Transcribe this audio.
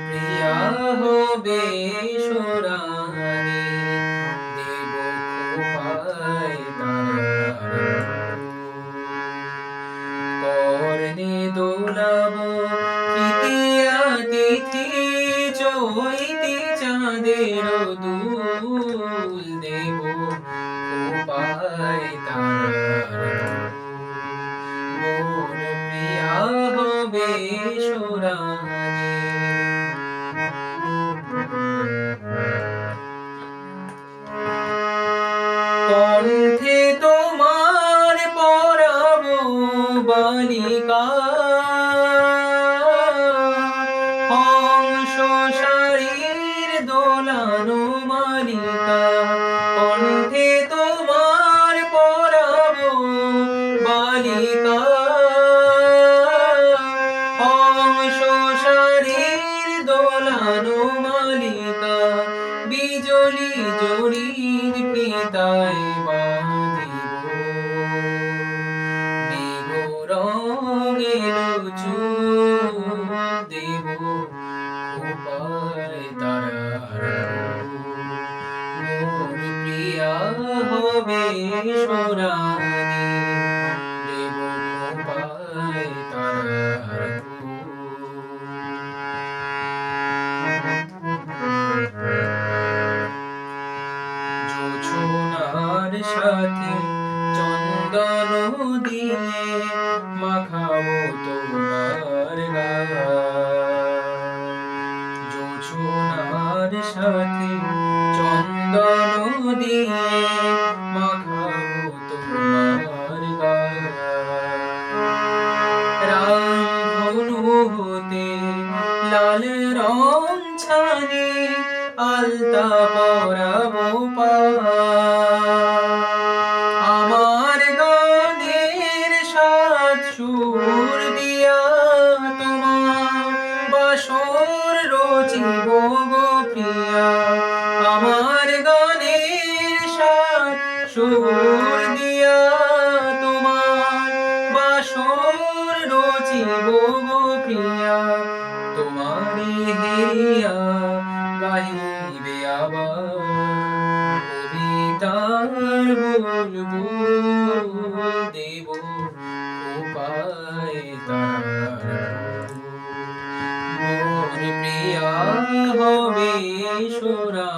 প্রিয়া হবে সোরানি দেব খোপায় তারার কর্ণে দোলাবো তৃতীয়া তিথি চৈতি চাঁদের দুল দেব খোপায় তারার মোর প্রিয়া হবে সোরানি। কণ্ঠে তোমার পরাবো বালিকা হংস শাড়ির দোলানো মালিকা কণ্ঠে তোমার পরাবো বালিকা হংস শাড়ির দোলানো মালিকা বিজলি জড়ির পিতায় বাঁধিব নিব রঙের চুল দেব খোপায় তারার মোর প্রিয়া হবে সোরানি দেব খোপায় তারার জোছনার সাথে চন্দন দিয়ে মাখাবো তোমার গায় জোছনার সাথে চন্দন দিয়ে মাখাবো তোমার গায় রামধনু হতে লাল রং ছানি আলতা পরাবো আমার গানের সাত সুর দিয়া তোমার বাসর রচিব গো প্রিয়া আমার গানের সাত সুর দিয়া তোমার বাসর রচিব গো প্রিয়া তোমারে হেরিয়া গাইবে আবার কবিতার বুলবুল দেব খোপায় তারার মোর প্রিয়া হবে সোরা।